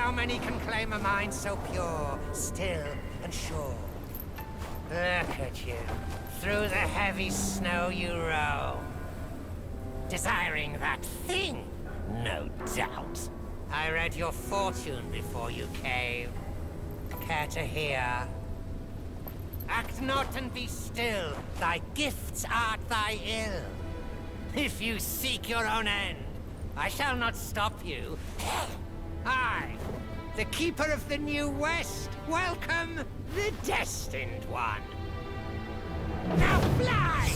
how many can claim a mind so pure, still, and sure? Look at you. Through the heavy snow you roam. Desiring that thing, no doubt. I read your fortune before you came. Care to hear? Act not and be still. Thy gifts art thy ill. If you seek your own end, I shall not stop you. I, the Keeper of the New West, welcome the Destined One. Now fly!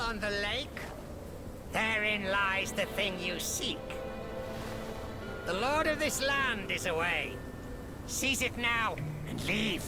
On the lake? Therein lies the thing you seek. The lord of this land is away. Seize it now and leave.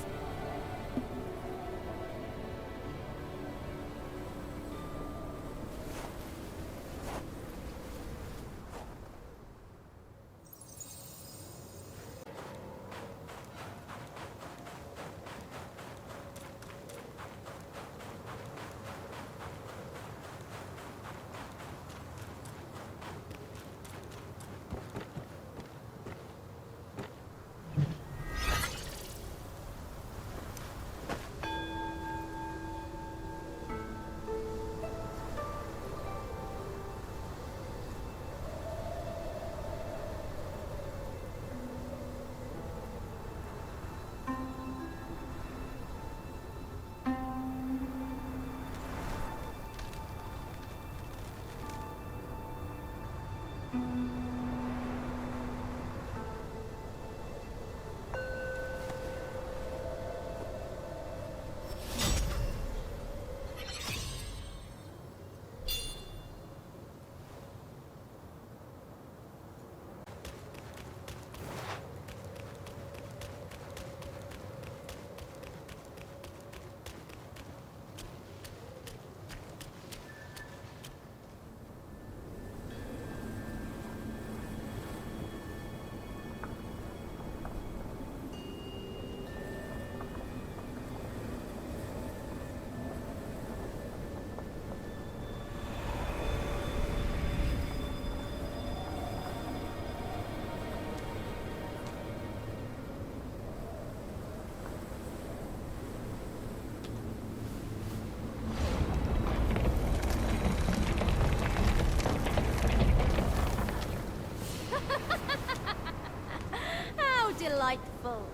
Delightful.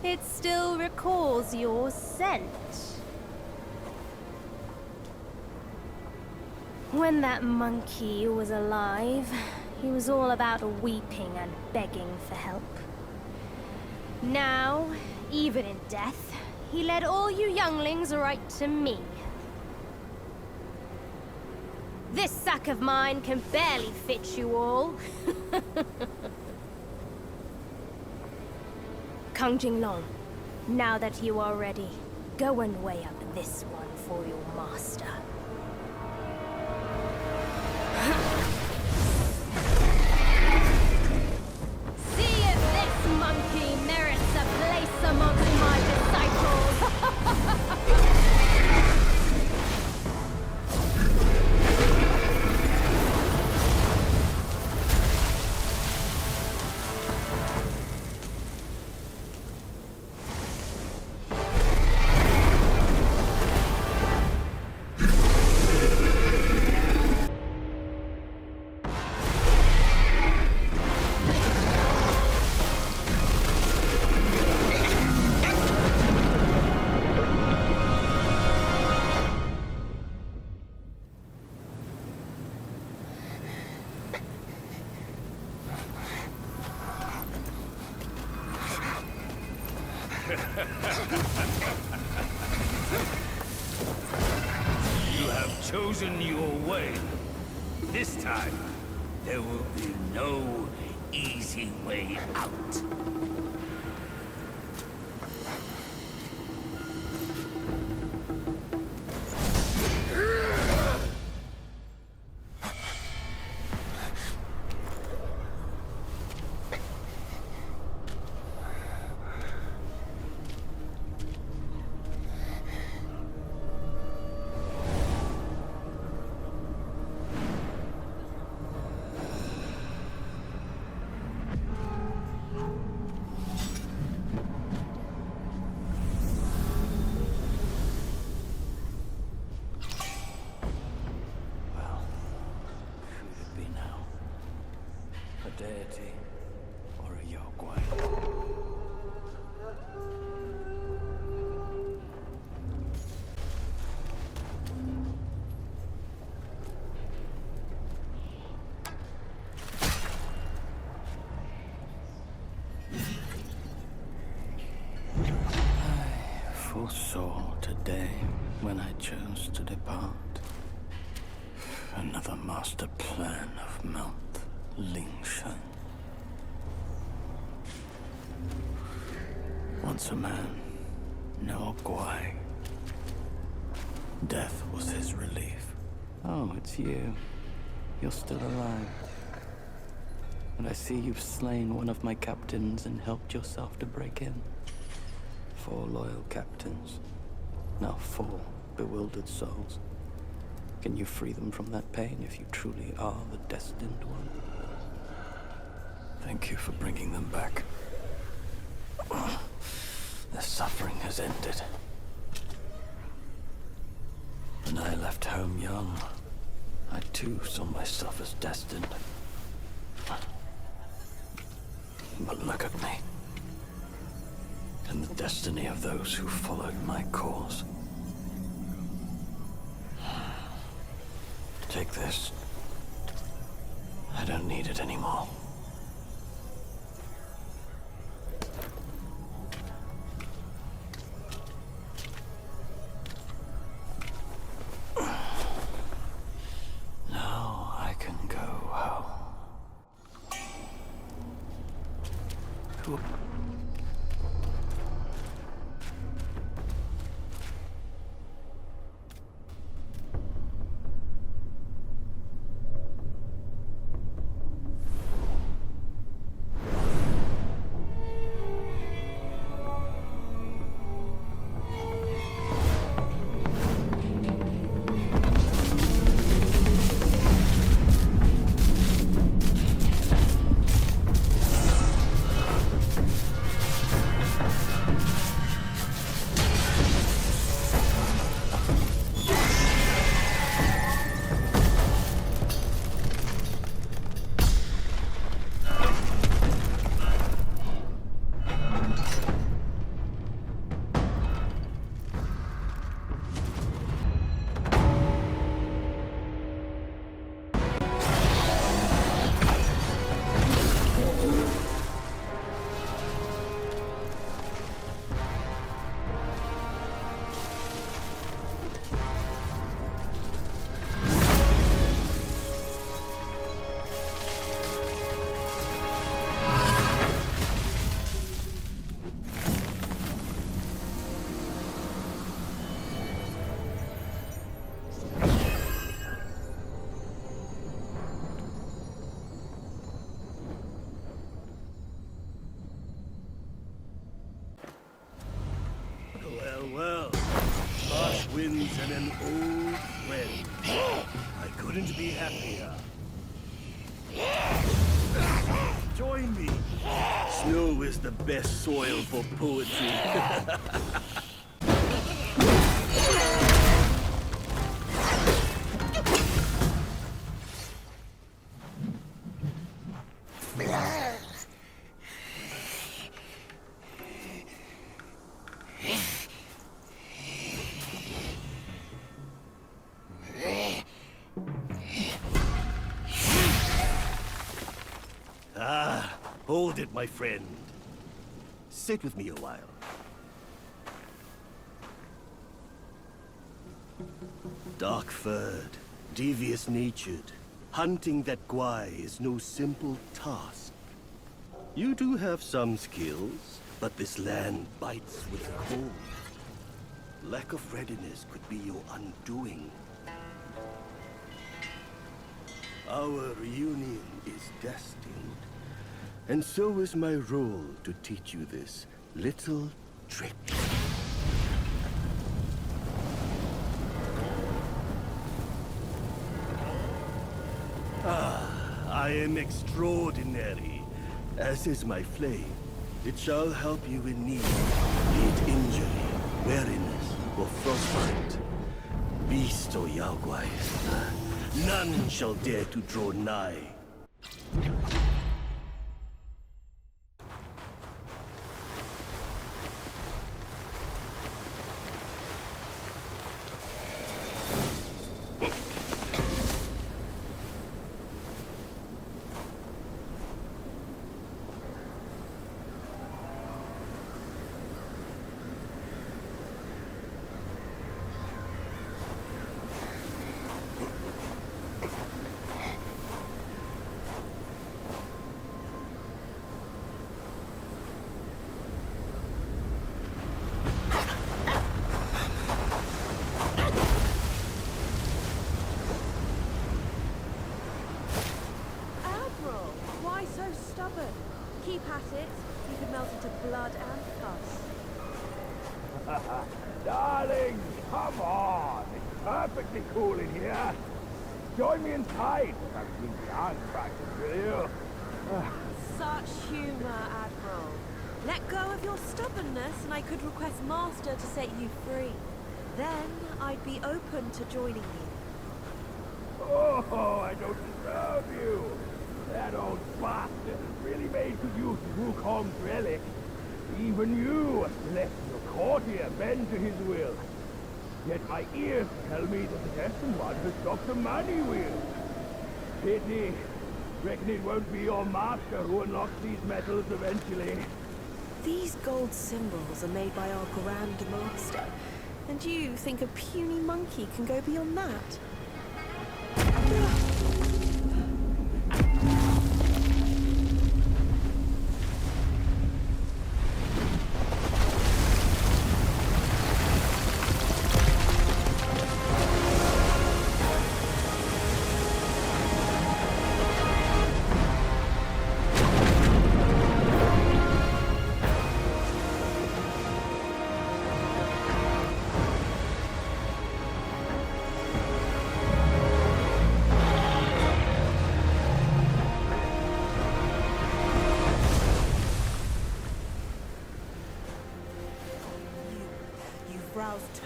It still recalls your scent. When that monkey was alive, he was all about weeping and begging for help. Now, even in death, he led all you younglings right to me. This sack of mine can barely fit you all. Kang Jinglong, now that you are ready, go and weigh up this one for your master. See if this monkey merits a place amongst my disciples! You have chosen your way. This time, there will be no easy way out. Deity or a Yogwai. I foresaw today when I chose to depart. Another master plan of Mount Lingshan. Once a man, no Guai. Death was his relief. Oh, it's you. You're still alive. And I see you've slain one of my captains and helped yourself to break in. 4 loyal captains. Now 4 bewildered souls. Can you free them from that pain if you truly are the destined one? Thank you for bringing them back. Their suffering has ended. When I left home young, I too saw myself as destined. But look at me. And the destiny of those who followed my cause. Take this. I don't need it anymore. Now I can go home. Well, harsh winds and an old friend. I couldn't be happier. Join me. Snow is the best soil for poetry. Hold it, my friend. Sit with me a while. Dark-furred, devious-natured, hunting that Gwai is no simple task. You do have some skills, but this land bites with cold. Lack of readiness could be your undoing. Our reunion is destined, and so is my role to teach you this little trick. I am extraordinary, as is my flame. It shall help you in need, be it injury, weariness, or frostbite. Beast or Yaogwai, none shall dare to draw nigh. Keep at it. You could melt into blood and pus. Darling, come on. It's perfectly cool in here. Join me inside. I've been dance practice with you. Such humor, Admiral. Let go of your stubbornness and I could request Master to set you free. Then I'd be open to joining you. Oh, I don't deserve you. That old bastard has really made good use of Wukong's relic. Even you, celestial courtier, bend to his will. Yet my ears tell me that the destined one has stopped the money wheel. Pity. Reckon it won't be your master who unlocks these metals eventually. These gold symbols are made by our Grand Master. And you think a puny monkey can go beyond that?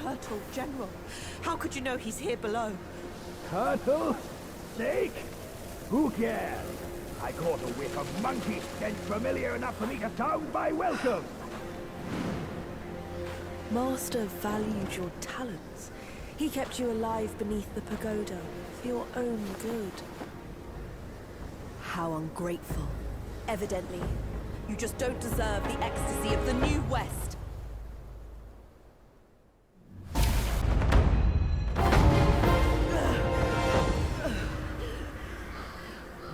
Turtle General. How could you know he's here below? Turtle? Snake? Who cares? I caught a whiff of monkey stench familiar enough for me to sound my welcome. Master valued your talents. He kept you alive beneath the pagoda for your own good. How ungrateful. Evidently, you just don't deserve the ecstasy of the New West.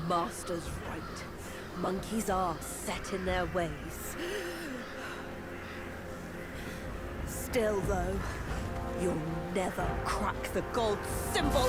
Master's right. Monkeys are set in their ways. Still, though, you'll never crack the gold symbol.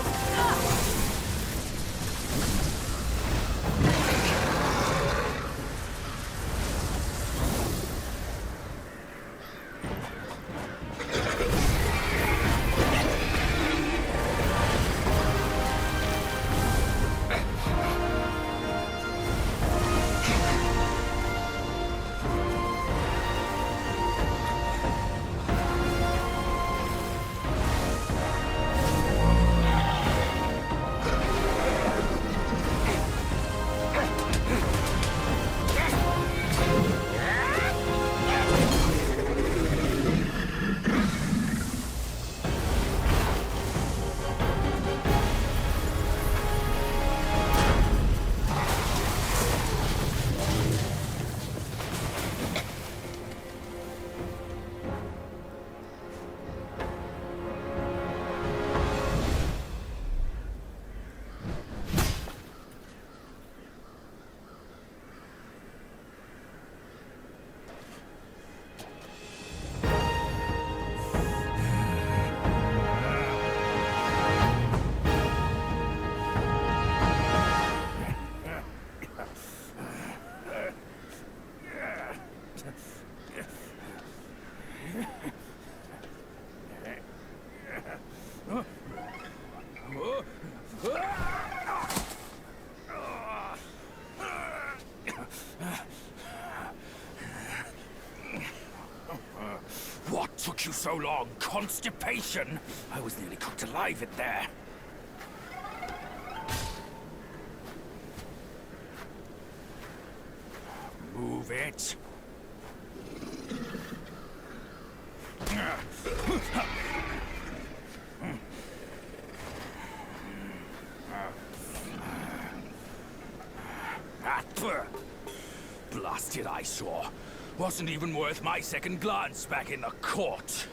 took you so long? Constipation? I was nearly cooked alive in there. Move it. Blasted eyesore. Wasn't even worth my second glance back in the court.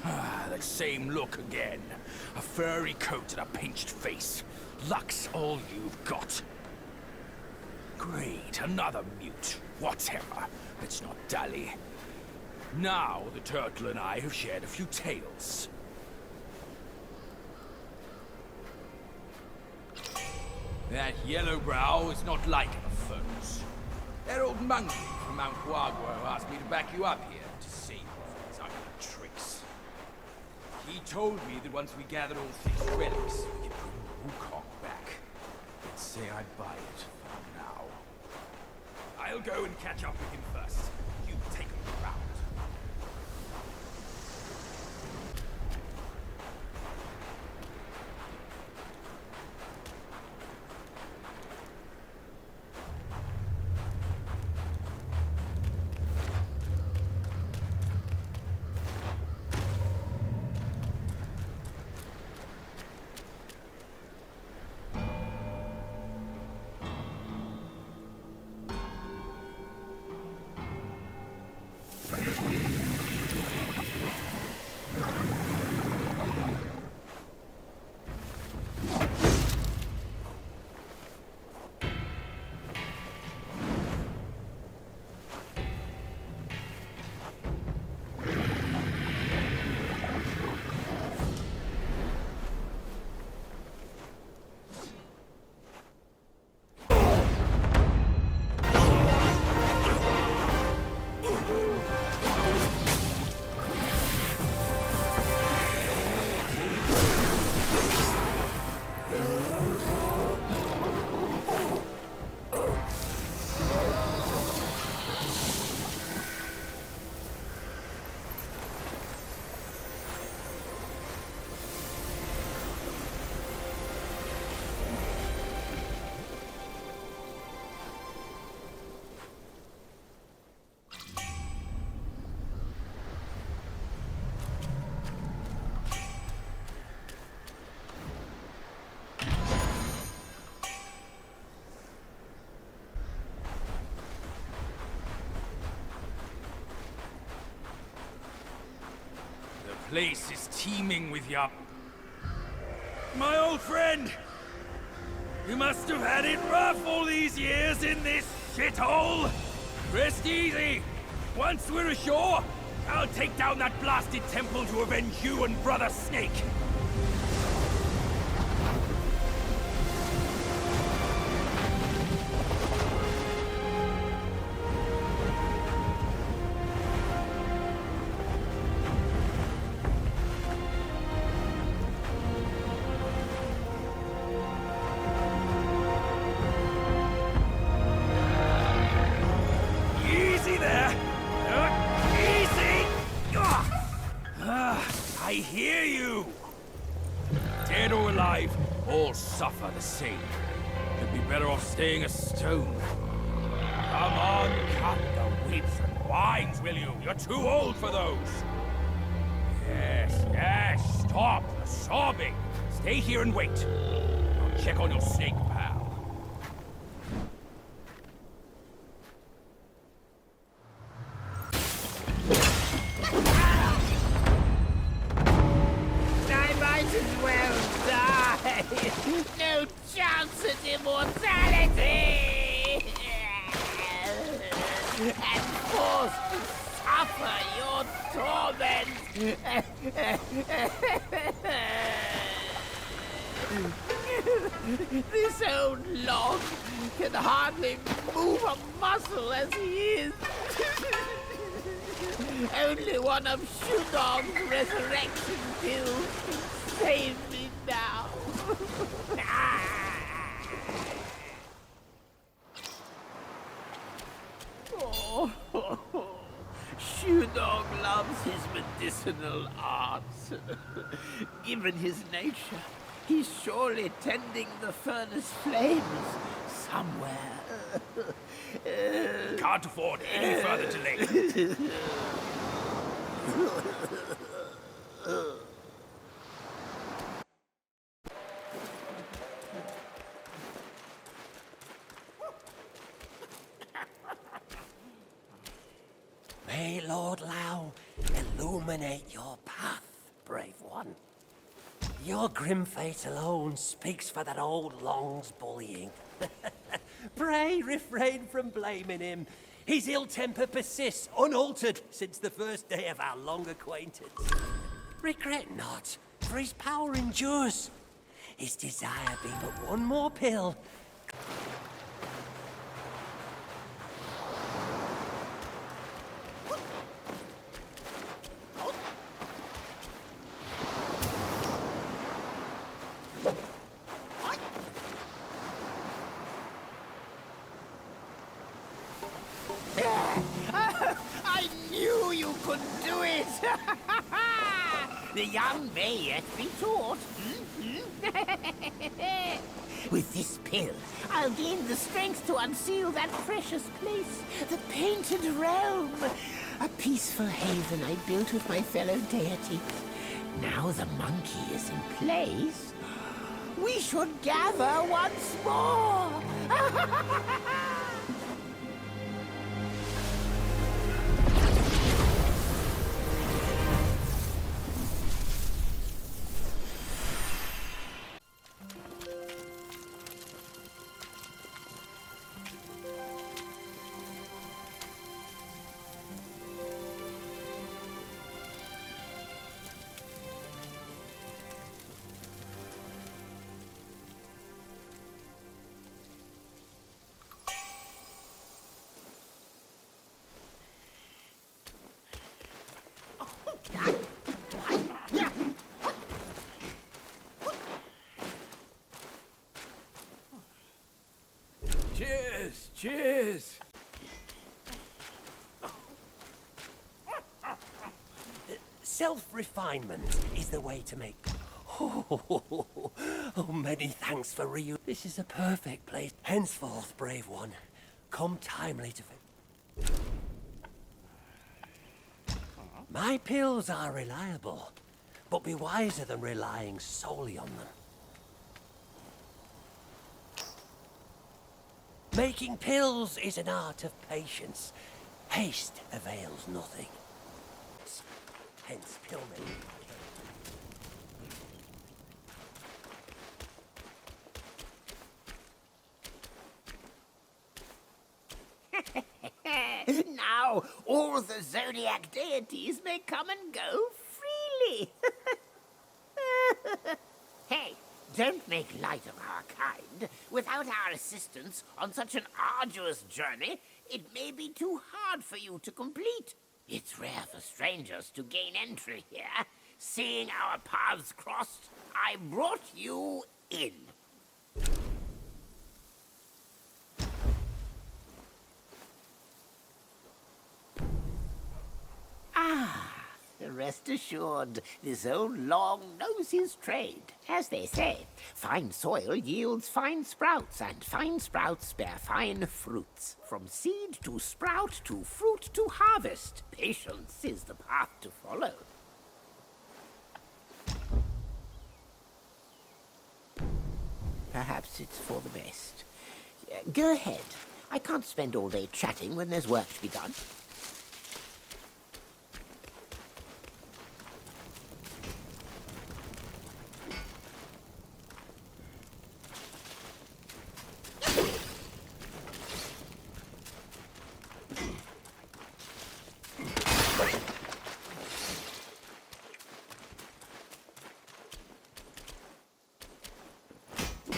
The same look again. A furry coat and a pinched face. Luck's all you've got. Great, another mute. Whatever. Let's not dally. Now the turtle and I have shared a few tales. That Yellowbrow is not like the foes. That old monkey from Mount Guagua asked me to back you up here to save you from his ugly tricks. He told me that once we gathered all 6 relics, we could bring Wukong back. Let's say I buy it for now. I'll go and catch up with him first. You take him around. The place is teeming with ya. My old friend! You must have had it rough all these years in this shithole! Rest easy! Once we're ashore, I'll take down that blasted temple to avenge you and Brother Snake! I hear you! Dead or alive, all suffer the same. You'd be better off staying a stone. Come on, cut the whips and vines, will you? You're too old for those. Yes, stop the sobbing. Stay here and wait. I'll check on your snake, pal. No chance at immortality! And forced to suffer your torment! This old log can hardly move a muscle as he is. Only one of Shudong's resurrection pills can save me now. Oh, Shudong. his medicinal arts. Given his nature, he's surely tending the furnace flames somewhere. Can't afford any further delay. May Lord Lao illuminate your path, brave one. Your grim fate alone speaks for that old Loong's bullying. Pray refrain from blaming him. His ill temper persists unaltered since the first day of our long acquaintance. Regret not, for his power endures. His desire be but one more pill. I knew you could do it! The young may yet be taught. With this pill, I'll gain the strength to unseal that precious place, the painted realm. A peaceful haven I built with my fellow deities. Now the monkey is in place, we should gather once more. Cheers! Cheers! Self-refinement is the way to make... Oh, many thanks for This is a perfect place. Henceforth, brave one, come timely to... My pills are reliable, but be wiser than relying solely on them. Making pills is an art of patience. Haste avails nothing. Hence pill making. Now all the zodiac deities may come and go freely. Hey, don't make light of our kind. Without our assistance on such an arduous journey, it may be too hard for you to complete. It's rare for strangers to gain entry here. Seeing our paths crossed, I brought you in. Rest assured, this old Loong knows his trade. As they say, fine soil yields fine sprouts, and fine sprouts bear fine fruits. From seed to sprout to fruit to harvest, patience is the path to follow. Perhaps it's for the best. Go ahead. I can't spend all day chatting when there's work to be done.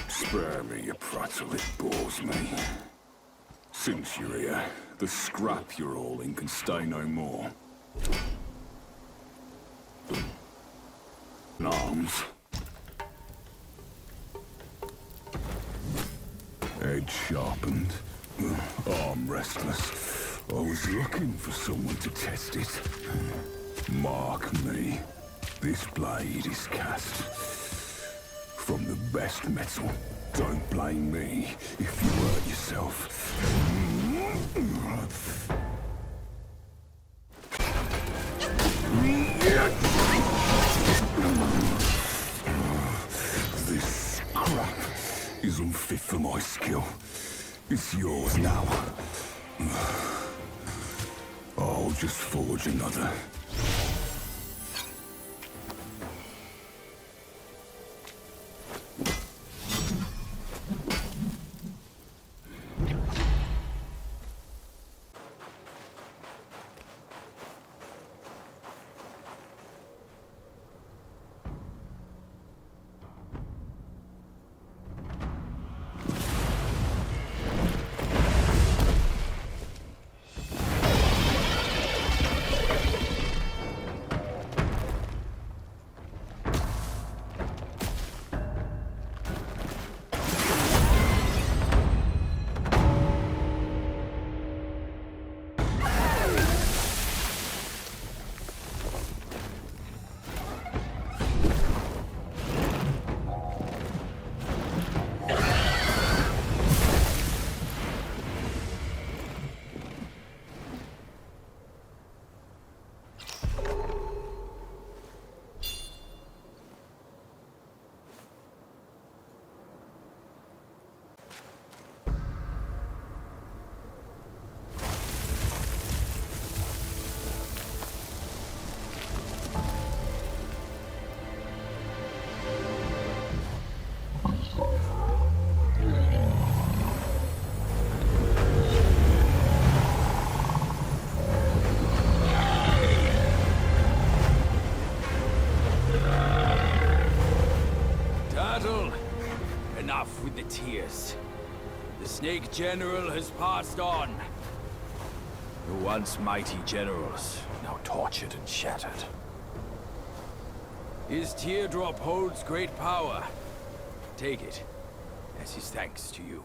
Spare me, you prattle, it bores me. Since you're here, the scrap you're hauling can stay no more. Arms. Edge sharpened. Arm restless. I was looking for someone to test it. Mark me. This blade is cast from the best metal. Don't blame me if you hurt yourself. This scrap is unfit for my skill. It's yours now. I'll just forge another. Enough with the tears. The Snake General has passed on. The once mighty generals, now tortured and shattered. His teardrop holds great power. Take it, as his thanks to you.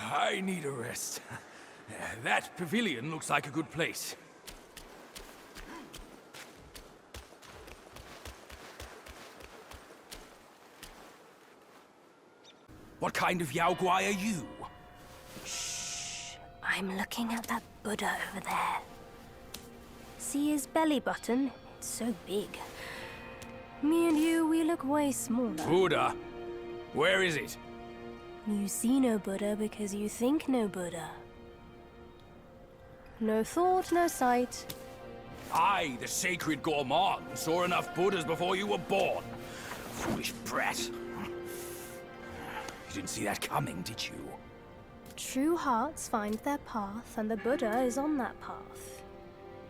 I need a rest. That pavilion looks like a good place. What kind of Yao Guai are you? Shh. I'm looking at that Buddha over there. See his belly button? It's so big. Me and you, we look way smaller. Buddha? Where is it? You see no Buddha because you think no Buddha. No thought, no sight. I, the sacred gourmand, saw enough Buddhas before you were born. Foolish brat. You didn't see that coming, did you? True hearts find their path, and the Buddha is on that path.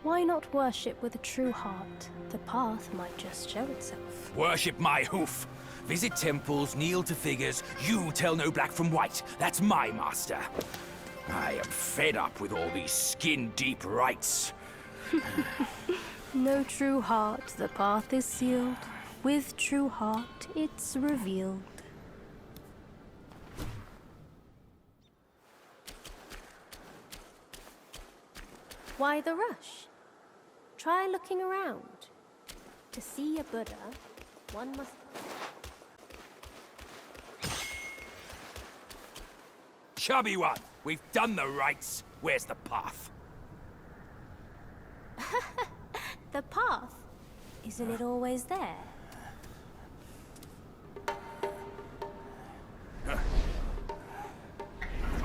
Why not worship with a true heart? The path might just show itself. Worship my hoof. Visit temples, kneel to figures. You tell no black from white. That's my master. I am fed up with all these skin-deep rites. No true heart, the path is sealed. With true heart, it's revealed. Why the rush? Try looking around. To see a Buddha, one must... Chubby one, we've done the rites. Where's the path? The path? Isn't it always there?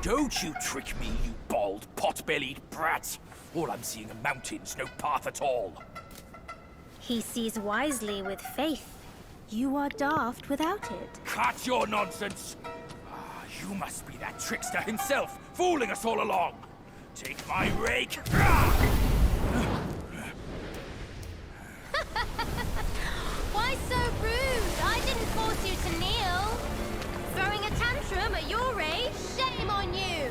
Don't you trick me, you bald, pot-bellied brat. All I'm seeing are mountains, no path at all. He sees wisely with faith. You are daft without it. Cut your nonsense! Ah, you must be that trickster himself, fooling us all along. Take my rake. Why so rude? I didn't force you to kneel. Throwing a tantrum at your age? Shame on you!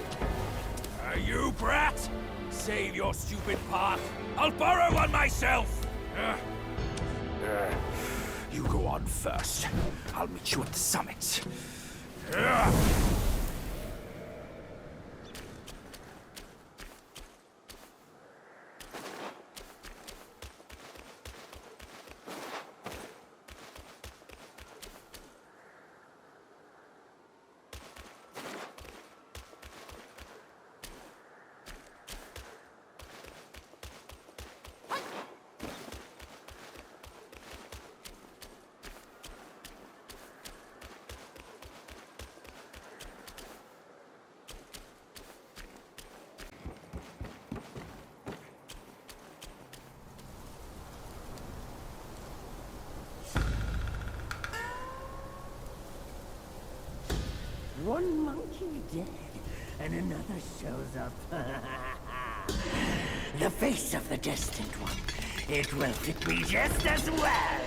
You brat! Save your stupid path. I'll borrow one myself. You go on first. I'll meet you at the summit. One monkey dead, and another shows up. The face of the destined one. It will fit me just as well.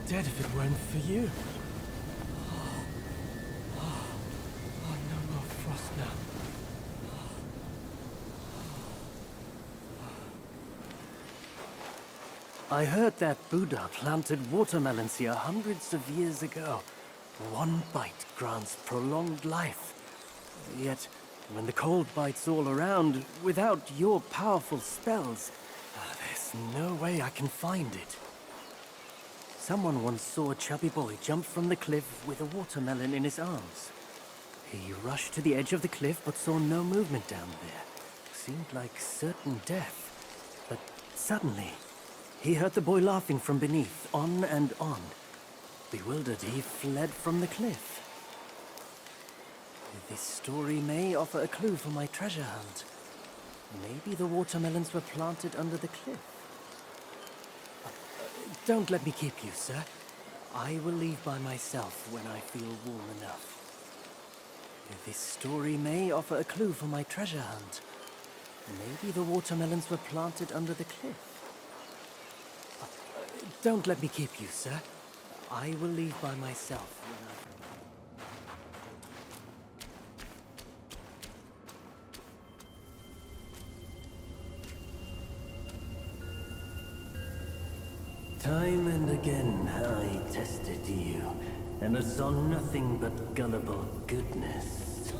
Dead if it weren't for you. No more frost now. I heard that Buddha planted watermelons here hundreds of years ago. One bite grants prolonged life. Yet, when the cold bites all around, without your powerful spells, there's no way I can find it. Someone once saw a chubby boy jump from the cliff with a watermelon in his arms. He rushed to the edge of the cliff but saw no movement down there. Seemed like certain death. But suddenly, he heard the boy laughing from beneath, on and on. Bewildered, he fled from the cliff. This story may offer a clue for my treasure hunt. Maybe the watermelons were planted under the cliff. Don't let me keep you, sir. I will leave by myself when I feel warm enough. This story may offer a clue for my treasure hunt. Maybe the watermelons were planted under the cliff. Don't let me keep you, sir. I will leave by myself when Time and again I tested you, and I saw nothing but gullible goodness.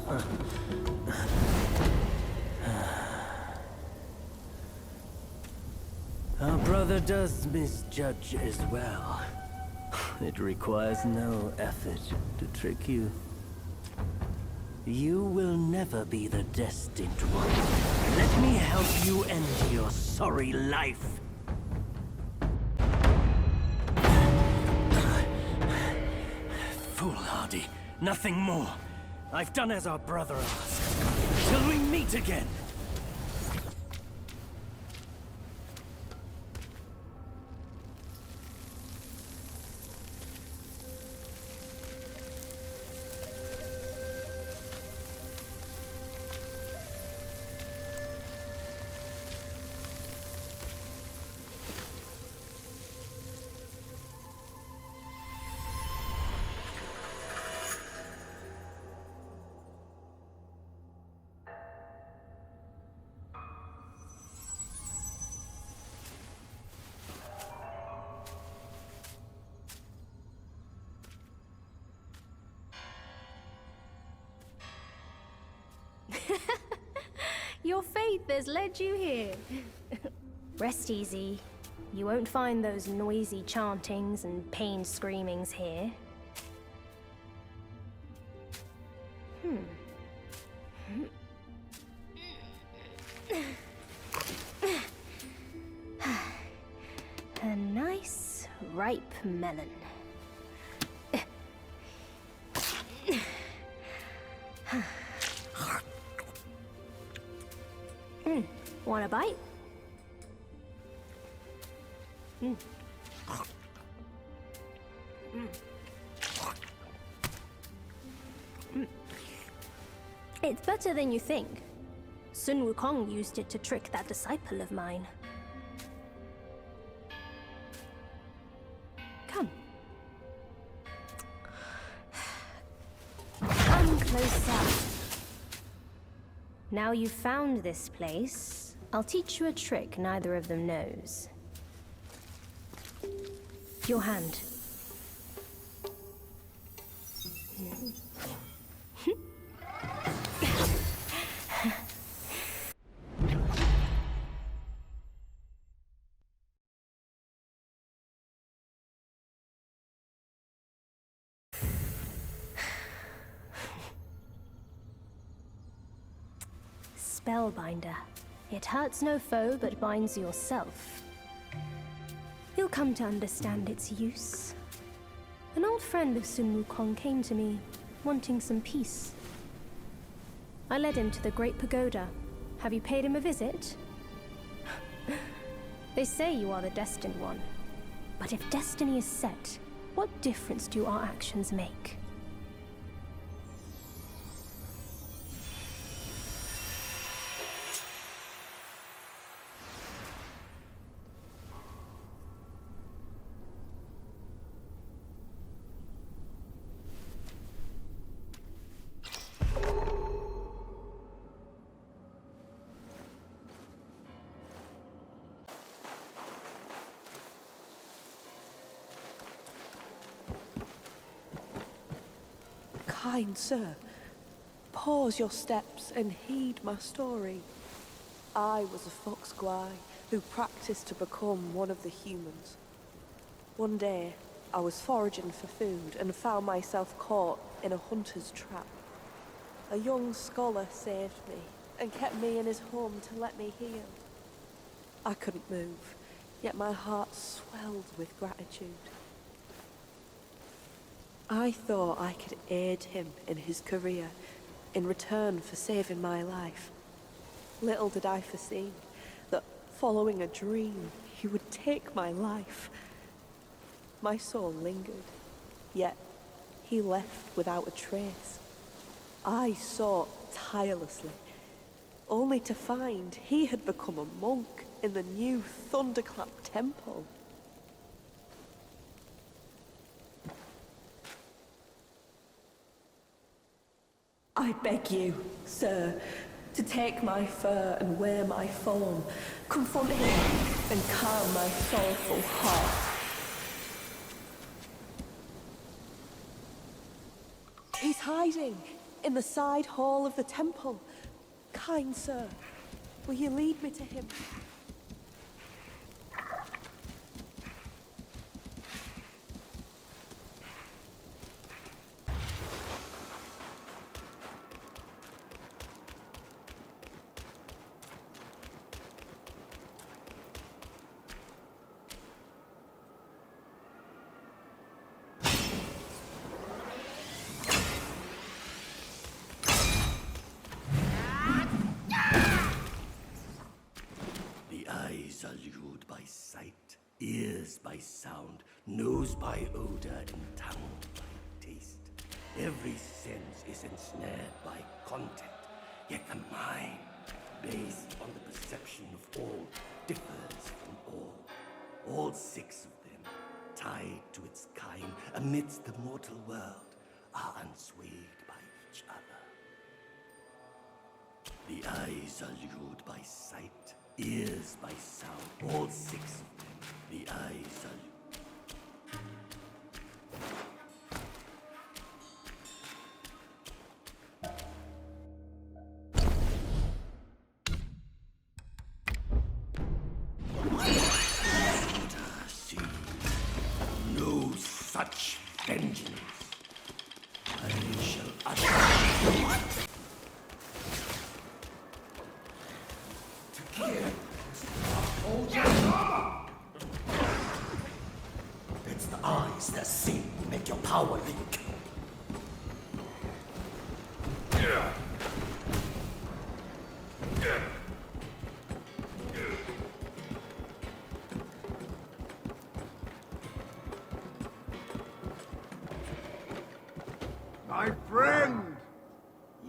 Our brother does misjudge as well. It requires no effort to trick you. You will never be the destined one. Let me help you end your sorry life. Foolhardy, nothing more. I've done as our brother asked. Till we meet again. Your faith has led you here. Rest easy. You won't find those noisy chantings and pained screamings here. A nice, ripe melon. Want a bite? It's better than you think. Sun Wukong used it to trick that disciple of mine. Come. Come closer. Now you've found this place, I'll teach you a trick neither of them knows. Your hand. Spellbinder. It hurts no foe, but binds yourself. You'll come to understand its use. An old friend of Sun Wukong came to me, wanting some peace. I led him to the Great Pagoda. Have you paid him a visit? They say you are the destined one. But if destiny is set, what difference do our actions make? Kind sir, pause your steps and heed my story. I was a fox guy who practiced to become one of the humans. One day, I was foraging for food and found myself caught in a hunter's trap. A young scholar saved me and kept me in his home to let me heal. I couldn't move, yet my heart swelled with gratitude. I thought I could aid him in his career in return for saving my life. Little did I foresee that following a dream, he would take my life. My soul lingered, yet he left without a trace. I sought tirelessly, only to find he had become a monk in the new Thunderclap Temple. I beg you, sir, to take my fur and wear my form, confront him and calm my sorrowful heart. He's hiding in the side hall of the temple. Kind sir, will you lead me to him? Ears by sound, nose by odor, and tongue by taste. Every sense is ensnared by contact, yet the mind, based on the perception of all, differs from all. All six of them, tied to its kind amidst the mortal world, are unswayed by each other. The eyes are lured by sight, ears by sound, all six of them. The eyes are see no such vengeance. I shall utter to kill. It's the eyes that see make your power leak. My friend!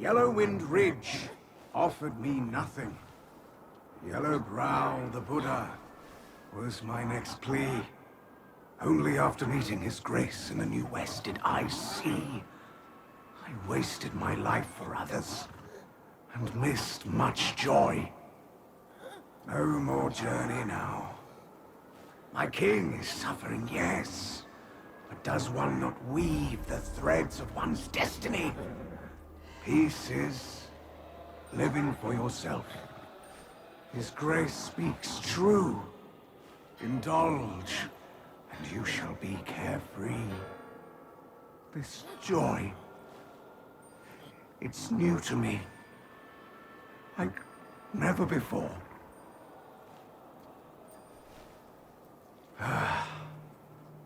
Yellowwind Ridge offered me nothing. Yellowbrow the Buddha was my next plea. Only after meeting His Grace in the New West did I see. I wasted my life for others, and missed much joy. No more journey now. My king is suffering, yes, but does one not weave the threads of one's destiny? Peace is living for yourself. His Grace speaks true. Indulge, and you shall be carefree. This joy, it's new to me. Like never before.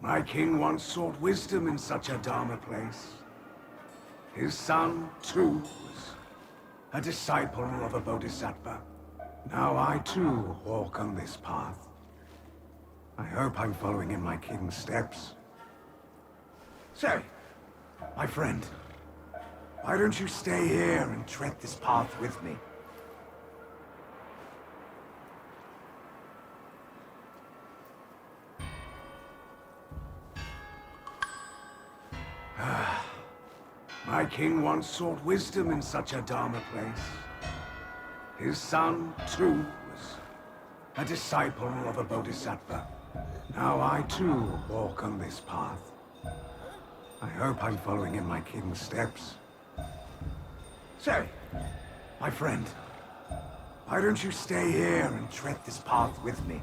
My king once sought wisdom in such a Dharma place. His son, too, was a disciple of a bodhisattva. Now I, too, walk on this path. I hope I'm following in my king's steps. Say, my friend, why don't you stay here and tread this path with me? My king once sought wisdom in such a Dharma place. His son, too, was a disciple of a bodhisattva. Now I, too, walk on this path. I hope I'm following in my king's steps. Say, my friend, why don't you stay here and tread this path with me?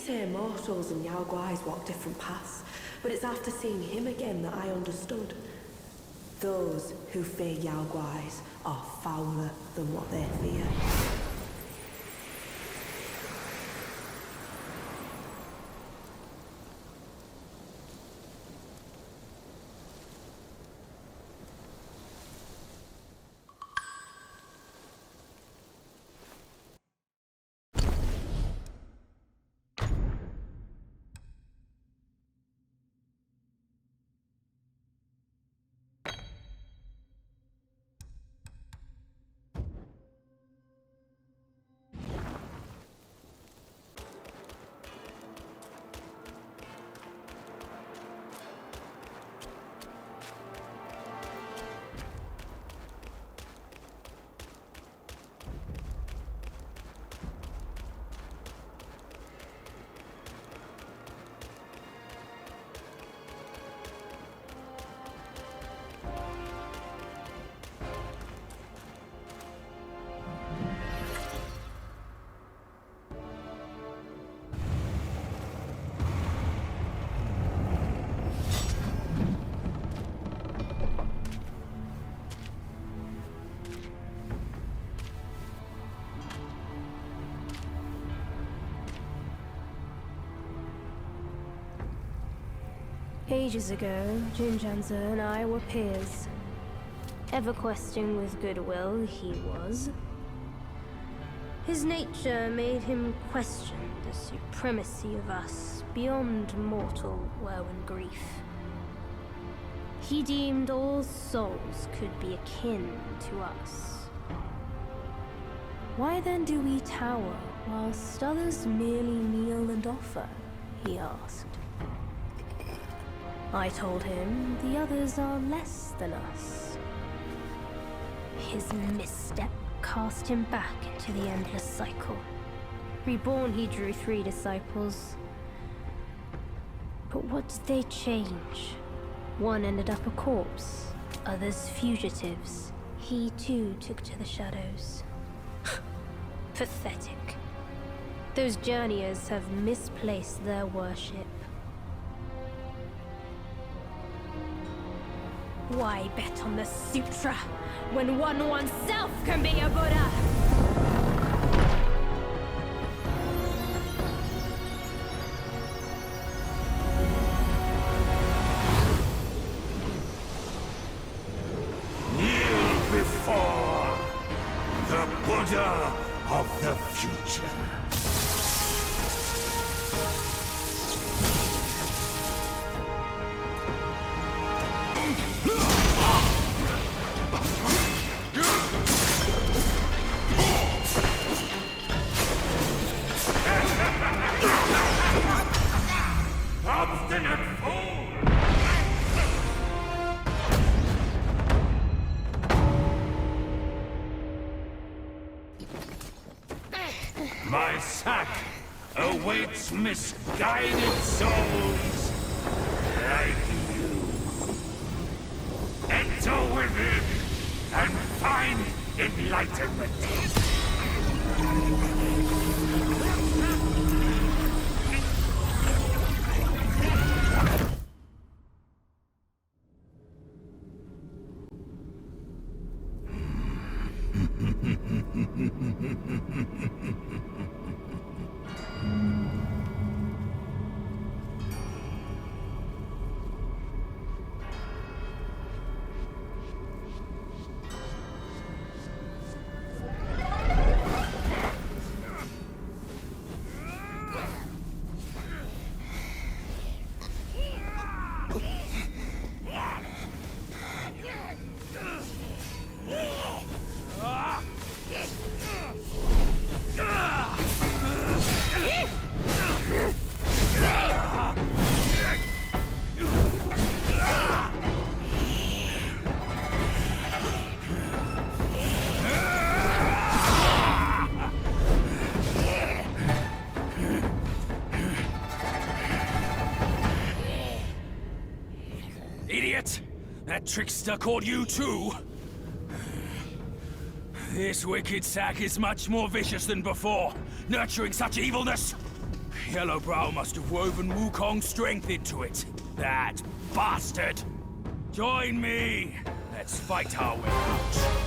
say mortals and Yao Guais walk different paths, but it's after seeing him again that I understood. Those who fear Yao Guais are fouler than what they fear. Ages ago, Jinjanzi and I were peers. Ever questing with goodwill, he was. His nature made him question the supremacy of us beyond mortal woe and grief. He deemed all souls could be akin to us. Why then do we tower whilst others merely kneel and offer? He asked. I told him the others are less than us. His misstep cast him back into the endless cycle. Reborn, he drew 3 disciples. But what did they change? One ended up a corpse, others fugitives. He too took to the shadows. Pathetic. Those journeyers have misplaced their worship. Why bet on the sutra when one oneself can be a Buddha? Kneel before the Buddha of the future. Obstinate fool! My sack awaits misguided souls like you. Enter within and find enlightenment. Idiot! That trickster caught you too! This wicked sack is much more vicious than before, nurturing such evilness! Yellowbrow must have woven Wukong's strength into it. That bastard! Join me! Let's fight our way out.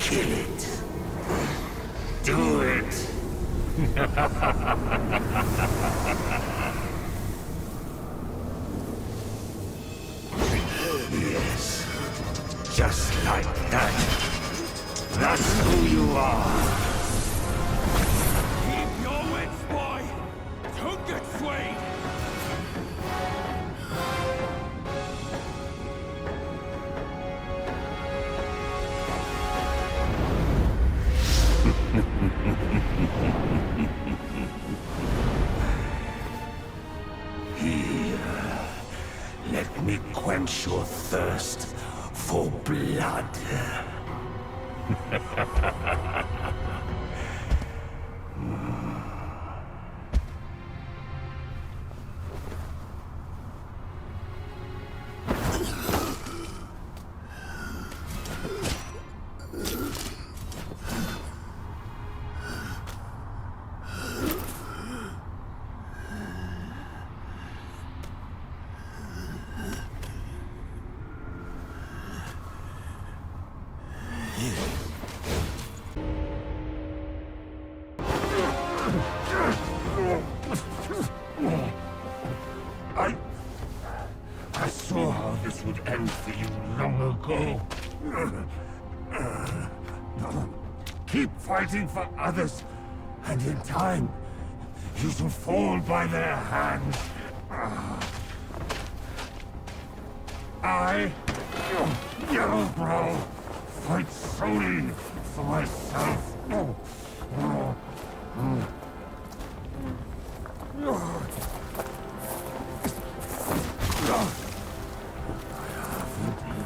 Kill it. Do it. Yes. Just like that. That's who you are. Keep your wits, boy! Don't get swayed! Here, let me quench your thirst for blood. I saw how this would end for you long ago. Keep fighting for others, and in time, you shall fall by their hand. I, Yellowbrow, fight solely for myself.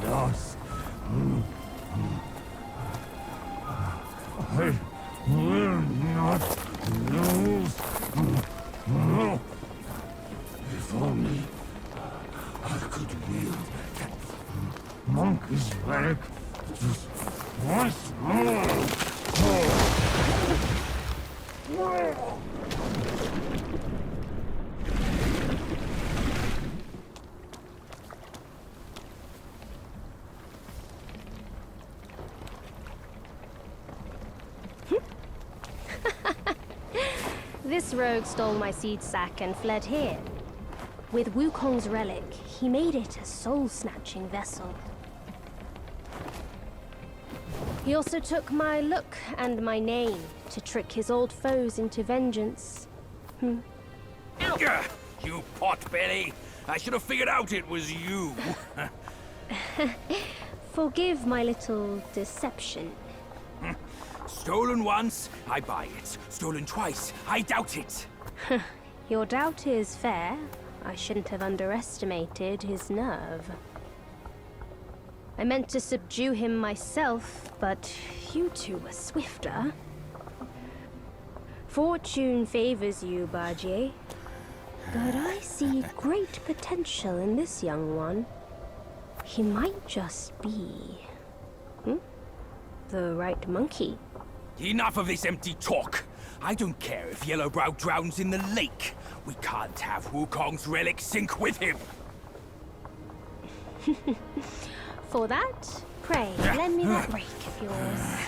Lost. I will not lose. If only I could wield that monkey's relic just once more. This rogue stole my seed sack and fled here. With Wukong's relic, he made it a soul-snatching vessel. He also took my look and my name to trick his old foes into vengeance. Gah, you potbelly! I should have figured out it was you. Forgive my little deception. Stolen once, I buy it. Stolen twice, I doubt it. Your doubt is fair. I shouldn't have underestimated his nerve. I meant to subdue him myself, but you two were swifter. Fortune favors you, Bajie. But I see great potential in this young one. He might just be... the right monkey. Enough of this empty talk. I don't care if Yellowbrow drowns in the lake. We can't have Wukong's relic sink with him. For that, pray, lend me that rake of yours.